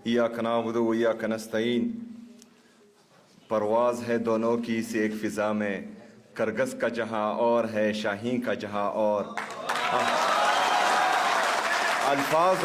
इय्याक नअबुदु व इय्याक नस्तईन। परवाज़ है दोनों की इस एक फ़िज़ा में, करगस का जहाँ और है शाहीन का जहाँ और। अल्फाज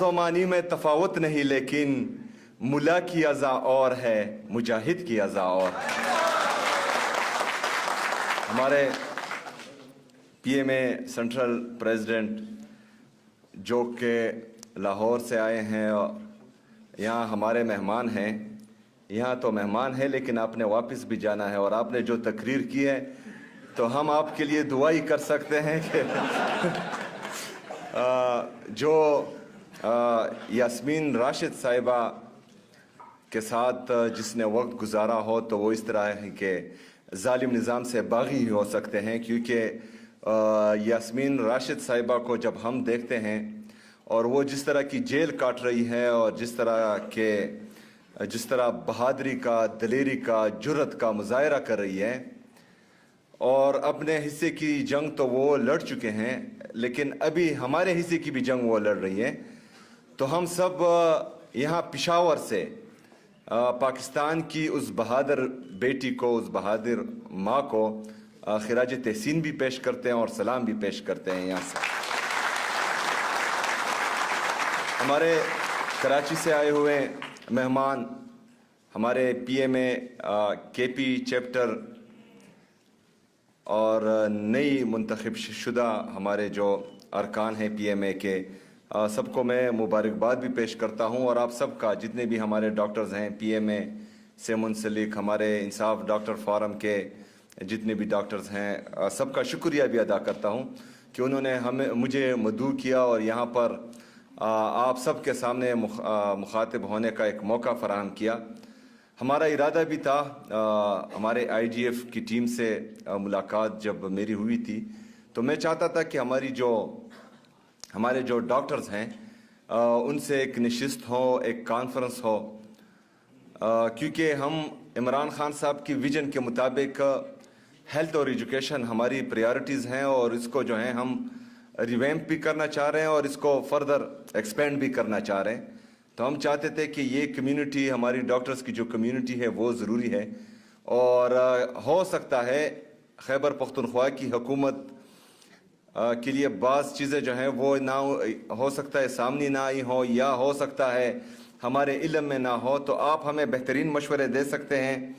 व मानी में तफावत नहीं, लेकिन मुला की अज़ा और है मुजाहिद की अज़ा और। हमारे पीएमए सेंट्रल प्रेसिडेंट जो कि लाहौर से आए हैं और यहाँ हमारे मेहमान हैं, यहाँ तो मेहमान है लेकिन आपने वापस भी जाना है, और आपने जो तकरीर की है तो हम आपके लिए दुआ ही कर सकते हैं कि जो यास्मीन राशिद साहिबा के साथ जिसने वक्त गुजारा हो तो वो इस तरह के जालिम निज़ाम से बागी ही हो सकते हैं, क्योंकि यास्मीन राशिद साहिबा को जब हम देखते हैं और वो जिस तरह की जेल काट रही है और जिस तरह बहादुरी का, दलेरी का, जुर्रत का मुजाहरा कर रही है, और अपने हिस्से की जंग तो वो लड़ चुके हैं लेकिन अभी हमारे हिस्से की भी जंग वो लड़ रही है, तो हम सब यहाँ पेशावर से पाकिस्तान की उस बहादुर बेटी को, उस बहादुर माँ को खिराज तहसीन भी पेश करते हैं और सलाम भी पेश करते हैं। यहाँ से हमारे कराची से आए हुए मेहमान, हमारे पीएमए केपी चैप्टर और नई मुंतखब शुदा हमारे जो अरकान हैं पीएमए के, सबको मैं मुबारकबाद भी पेश करता हूं, और आप सबका, जितने भी हमारे डॉक्टर्स हैं पीएमए से मुंसलिक, हमारे इंसाफ डॉक्टर फोरम के जितने भी डॉक्टर्स हैं, सबका शुक्रिया भी अदा करता हूं कि उन्होंने मुझे मदऊ किया और यहाँ पर आप सब के सामने मुखातिब होने का एक मौका फराहम किया। हमारा इरादा भी था, हमारे आईजीएफ की टीम से मुलाकात जब मेरी हुई थी तो मैं चाहता था कि हमारे जो डॉक्टर्स हैं उनसे एक नशिस्त हो, एक कॉन्फ्रेंस हो, क्योंकि हम इमरान खान साहब की विजन के मुताबिक हेल्थ और एजुकेशन हमारी प्रायोरिटीज़ हैं, और इसको जो है हम रिवैम्प भी करना चाह रहे हैं और इसको फर्दर एक्सपेंड भी करना चाह रहे हैं। तो हम चाहते थे कि ये कम्युनिटी, हमारी डॉक्टर्स की जो कम्युनिटी है वो ज़रूरी है, और हो सकता है खैबर पख्तूनख्वा की हुकूमत के लिए बाज़ चीज़ें जो हैं वो ना हो सकता है सामने ना आई हो, या हो सकता है हमारे इल्म में ना हो, तो आप हमें बेहतरीन मशवरे दे सकते हैं,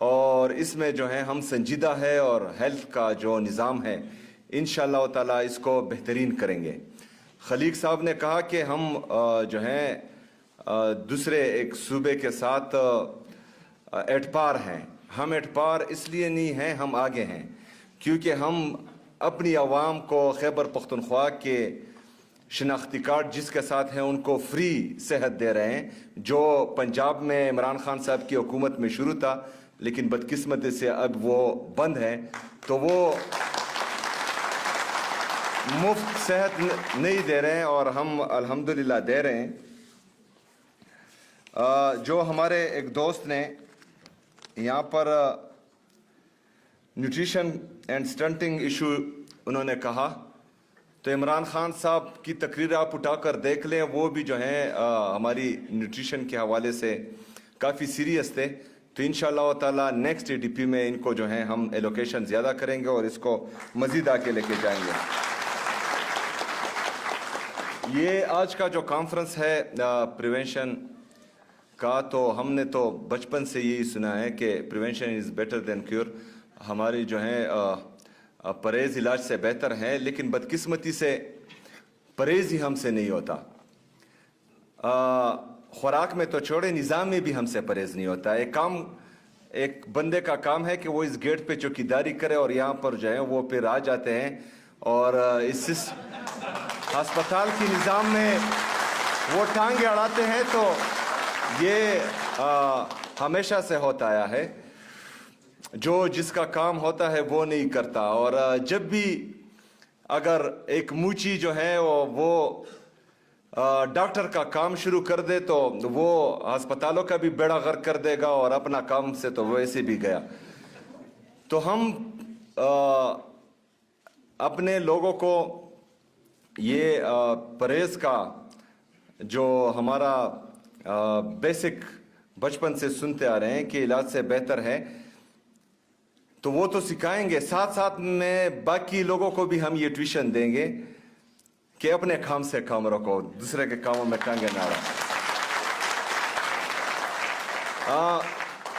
और इसमें जो है हम संजीदा है और हेल्थ का जो निज़ाम है इंशाअल्लाह ताला इसको बेहतरीन करेंगे। खलीक साहब ने कहा कि हम जो हैं दूसरे एक सूबे के साथ एटपार हैं। हम एटपार इसलिए नहीं हैं, हम आगे हैं, क्योंकि हम अपनी आवाम को खैबर पख्तूनख्वा के शनाख्ती कार्ड जिसके साथ हैं उनको फ्री सेहत दे रहे हैं, जो पंजाब में इमरान खान साहब की हुकूमत में शुरू था लेकिन बदकिस्मती से अब वो बंद है, तो वो मुफ्त सेहत नहीं दे रहे हैं और हम अल्हम्दुलिल्लाह दे रहे हैं। जो हमारे एक दोस्त ने यहाँ पर न्यूट्रिशन एंड स्टंटिंग इशू उन्होंने कहा, तो इमरान खान साहब की तकरीर आप उठाकर देख लें, वो भी जो है हमारी न्यूट्रिशन के हवाले से काफ़ी सीरियस थे। तो इंशाअल्लाह ताला नेक्स्ट एडीपी में इनको जो है हम एलोकेशन ज़्यादा करेंगे और इसको मज़ीद आगे लेके जाएंगे। ये आज का जो कॉन्फ्रेंस है प्रिवेंशन का, तो हमने तो बचपन से यही सुना है कि prevention is better than cure. हमारी जो है परहेज़ इलाज से बेहतर है, लेकिन बदकिस्मती से परहेज़ ही हमसे नहीं होता। खुराक में तो छोड़े, निज़ाम में भी हमसे परहेज़ नहीं होता। एक बंदे का काम है कि वो इस गेट पे चौकीदारी करे और यहाँ पर जो है वो फिर आ जाते हैं, और इस अस्पताल की निज़ाम में वो टांगे अड़ाते हैं। तो ये हमेशा से होता आया है, जो जिसका काम होता है वो नहीं करता। और जब भी अगर एक मूची जो है वो डॉक्टर का काम शुरू कर दे तो वो अस्पतालों का भी बेड़ा गर्क कर देगा और अपना काम से तो वैसे भी गया। तो हम अपने लोगों को ये परहेज का जो हमारा बेसिक बचपन से सुनते आ रहे हैं कि इलाज से बेहतर है, तो वो तो सिखाएंगे, साथ साथ में बाकी लोगों को भी हम ये ट्यूशन देंगे कि अपने काम से काम रखो, दूसरे के कामों में टांगे ना रखो।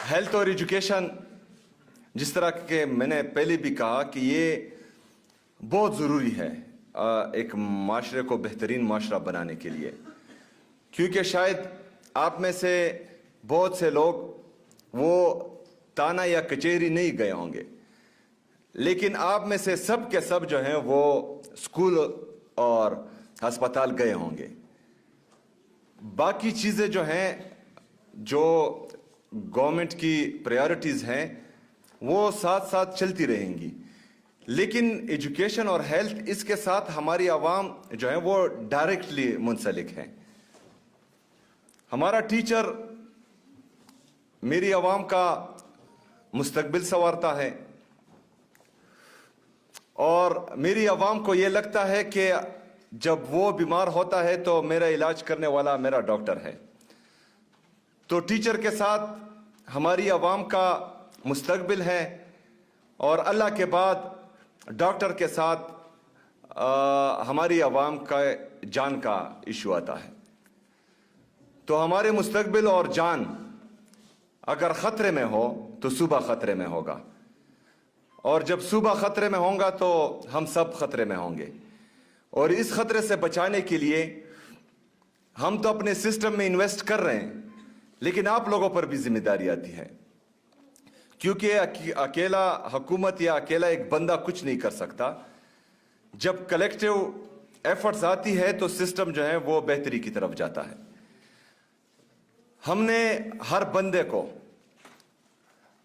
हेल्थ और एजुकेशन, जिस तरह के मैंने पहले भी कहा कि ये बहुत ज़रूरी है एक माशरे को बेहतरीन माशरा बनाने के लिए, क्योंकि शायद आप में से बहुत से लोग वो थाना या कचहरी नहीं गए होंगे, लेकिन आप में से सब के सब जो हैं वो स्कूल और अस्पताल गए होंगे। बाकी चीज़ें जो हैं, जो गवर्नमेंट की प्रायोरिटीज़ हैं, वो साथ साथ चलती रहेंगी, लेकिन एजुकेशन और हेल्थ, इसके साथ हमारी आवाम जो है वो डायरेक्टली मुंसलिक है। हमारा टीचर मेरी आवाम का मुस्तकबिल संवारता है, और मेरी आवाम को ये लगता है कि जब वो बीमार होता है तो मेरा इलाज करने वाला मेरा डॉक्टर है। तो टीचर के साथ हमारी आवाम का मुस्तकबिल है, और अल्लाह के बाद डॉक्टर के साथ हमारी आवाम का जान का इशू आता है। तो हमारे मुस्तकबिल और जान अगर ख़तरे में हो तो सुबह ख़तरे में होगा, और जब सुबह ख़तरे में होगा तो हम सब ख़तरे में होंगे। और इस ख़तरे से बचाने के लिए हम तो अपने सिस्टम में इन्वेस्ट कर रहे हैं, लेकिन आप लोगों पर भी जिम्मेदारी आती है, क्योंकि अकेला हुकूमत या अकेला एक बंदा कुछ नहीं कर सकता। जब कलेक्टिव एफर्ट्स आती है तो सिस्टम जो है वो बेहतरी की तरफ जाता है। हमने हर बंदे को,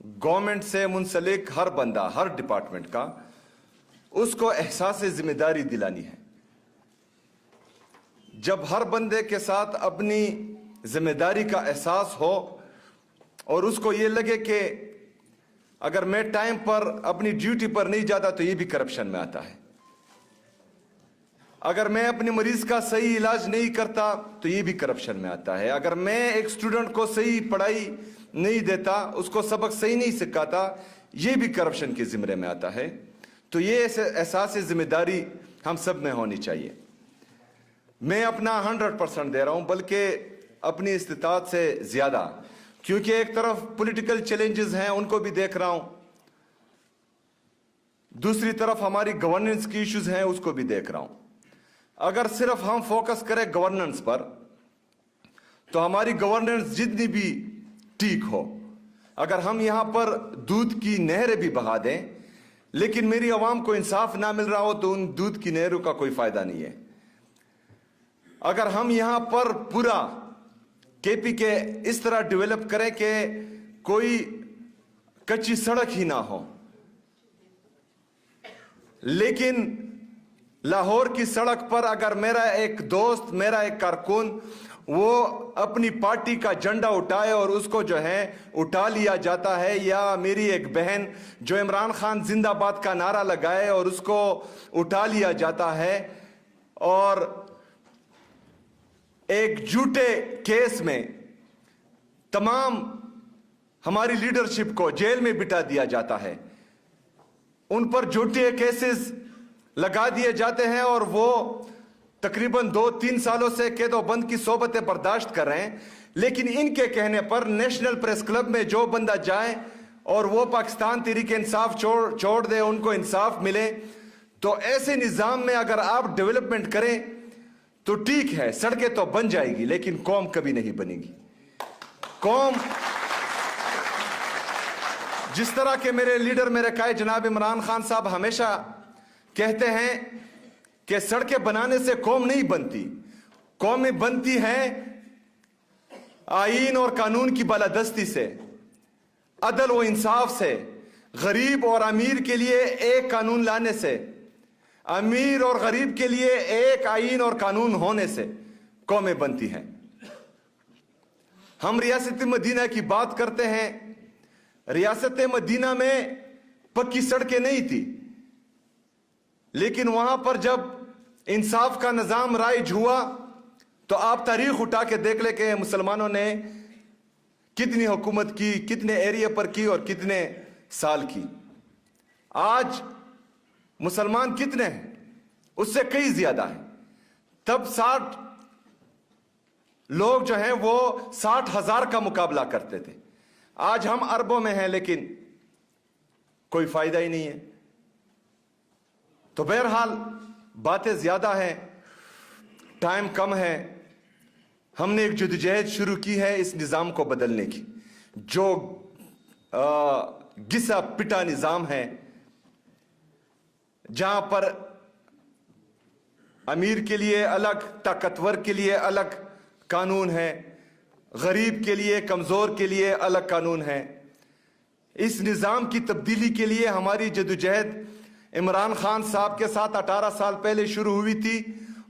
गवर्नमेंट से मुंसलिक हर बंदा, हर डिपार्टमेंट का, उसको एहसास जिम्मेदारी दिलानी है। जब हर बंदे के साथ अपनी जिम्मेदारी का एहसास हो और उसको ये लगे कि अगर मैं टाइम पर अपनी ड्यूटी पर नहीं जाता तो ये भी करप्शन में आता है, अगर मैं अपने मरीज का सही इलाज नहीं करता तो ये भी करप्शन में आता है, अगर मैं एक स्टूडेंट को सही पढ़ाई नहीं देता, उसको सबक सही नहीं सिखाता, ये भी करप्शन के जिम्मे में आता है। तो ये एहसास जिम्मेदारी हम सब में होनी चाहिए। मैं अपना 100% दे रहा हूं, बल्कि अपनी इस्तिताअत से ज्यादा, क्योंकि एक तरफ पॉलिटिकल चैलेंजेस हैं, उनको भी देख रहा हूं, दूसरी तरफ हमारी गवर्नेंस की इश्यूज हैं, उसको भी देख रहा हूं। अगर सिर्फ हम फोकस करें गवर्नेंस पर तो हमारी गवर्नेंस जितनी भी ठीक हो, अगर हम यहां पर दूध की नहरें भी बहा दें लेकिन मेरी आवाम को इंसाफ ना मिल रहा हो तो उन दूध की नहरों का कोई फायदा नहीं है। अगर हम यहां पर पूरा केपी के इस तरह डेवलप करें कि कोई कच्ची सड़क ही ना हो, लेकिन लाहौर की सड़क पर अगर मेरा एक दोस्त, मेरा एक कारकुन, वो अपनी पार्टी का झंडा उठाए और उसको जो है उठा लिया जाता है, या मेरी एक बहन जो इमरान खान जिंदाबाद का नारा लगाए और उसको उठा लिया जाता है, और एक झूठे केस में तमाम हमारी लीडरशिप को जेल में बिठा दिया जाता है, उन पर झूठे केसेस लगा दिए जाते हैं और वो तकरीबन 2-3 सालों से कैदोबंद की सोबतें बर्दाश्त कर रहे हैं। लेकिन इनके कहने पर नेशनल प्रेस क्लब में जो बंदा जाए और वो पाकिस्तान तहरीक इंसाफ छोड़ दे, उनको इंसाफ मिले, तो ऐसे निज़ाम में अगर आप डेवलपमेंट करें तो ठीक है, सड़कें तो बन जाएगी, लेकिन कौम कभी नहीं बनेगी। कौम, जिस तरह के मेरे लीडर, मेरे कायद जनाब इमरान खान साहब हमेशा कहते हैं कि सड़कें बनाने से कौम नहीं बनती, कौमें बनती हैं आईन और कानून की बालादस्ती से, अदल व इंसाफ से, गरीब और अमीर के लिए एक कानून लाने से, अमीर और गरीब के लिए एक आईन और कानून होने से कौमें बनती हैं। हम रियासत मदीना की बात करते हैं, रियासत मदीना में पक्की सड़कें नहीं थी, लेकिन वहां पर जब इंसाफ का निजाम राइज हुआ तो आप तारीख उठा के देख ले कि मुसलमानों ने कितनी हुकूमत की, कितने एरिया पर की और कितने साल की। आज मुसलमान कितने हैं? उससे कई ज्यादा हैं। तब 60 लोग जो हैं वो 60,000 का मुकाबला करते थे। आज हम अरबों में हैं लेकिन कोई फायदा ही नहीं है। तो बहरहाल बातें ज्यादा हैं, टाइम कम है। हमने एक जद्दोजहद शुरू की है इस निज़ाम को बदलने की, जो घिसा पिटा निज़ाम है, जहां पर अमीर के लिए अलग, ताकतवर के लिए अलग कानून है, गरीब के लिए, कमजोर के लिए अलग कानून है। इस निज़ाम की तब्दीली के लिए हमारी जद्दोजहद इमरान खान साहब के साथ 18 साल पहले शुरू हुई थी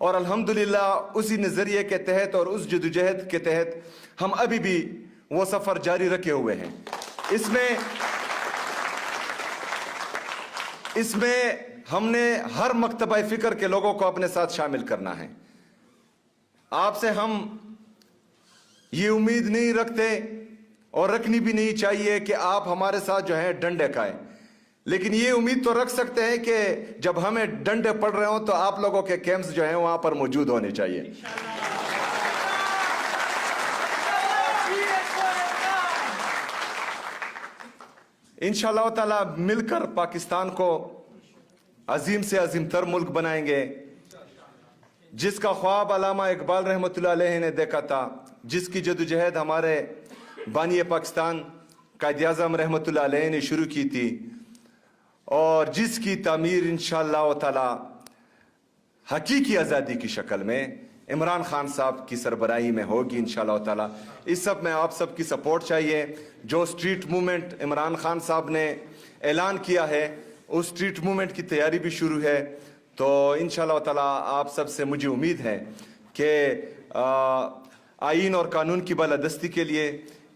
और अल्हम्दुलिल्लाह उसी नजरिए के तहत और उस जद्दोजहद के तहत हम अभी भी वो सफर जारी रखे हुए हैं। इसमें हमने हर मकतबा फिक्र के लोगों को अपने साथ शामिल करना है। आपसे हम ये उम्मीद नहीं रखते और रखनी भी नहीं चाहिए कि आप हमारे साथ जो है डंडे खाएं, लेकिन ये उम्मीद तो रख सकते हैं कि जब हमें डंडे पड़ रहे हो तो आप लोगों के कैंप्स जो हैं वहां पर मौजूद होने चाहिए। इंशाअल्लाह ताला मिलकर पाकिस्तान को अजीम से अजीम तर मुल्क बनाएंगे, जिसका ख्वाब अल्लामा इकबाल रहमतुल्लाह अलैह ने देखा था, जिसकी जद्दोजहद हमारे बानी पाकिस्तान कायद-ए-आज़म रहमतुल्लाह अलैह ने शुरू की थी और जिसकी तामीर इंशाअल्लाह ताला हकीकी आज़ादी की शक्ल में इमरान खान साहब की सरबराही में होगी इंशाअल्लाह ताला। इस सब में आप सबकी सपोर्ट चाहिए। जो स्ट्रीट मूवमेंट इमरान खान साहब ने ऐलान किया है, उस स्ट्रीट मूवमेंट की तैयारी भी शुरू है। तो इंशाअल्लाह ताला आप सब से मुझे उम्मीद है कि आईन और कानून की बालादस्ती के लिए,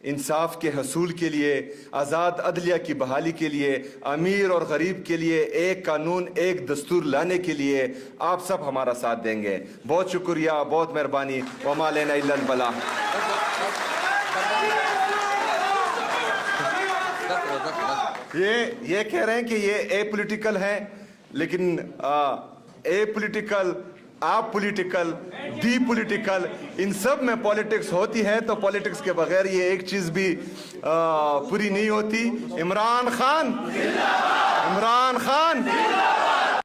इंसाफ के हसूल के लिए, आज़ाद अदलिया की बहाली के लिए, अमीर और गरीब के लिए एक कानून, एक दस्तूर लाने के लिए आप सब हमारा साथ देंगे। बहुत शुक्रिया, बहुत मेहरबानी। वमा लेना इल्लल बलाग। ये कह रहे हैं कि ये ए पॉलिटिकल है, लेकिन ए पॉलिटिकल, आप पॉलिटिकल, डी पॉलिटिकल, इन सब में पॉलिटिक्स होती है। तो पॉलिटिक्स के बगैर ये एक चीज भी पूरी नहीं होती। इमरान खान, इमरान खान।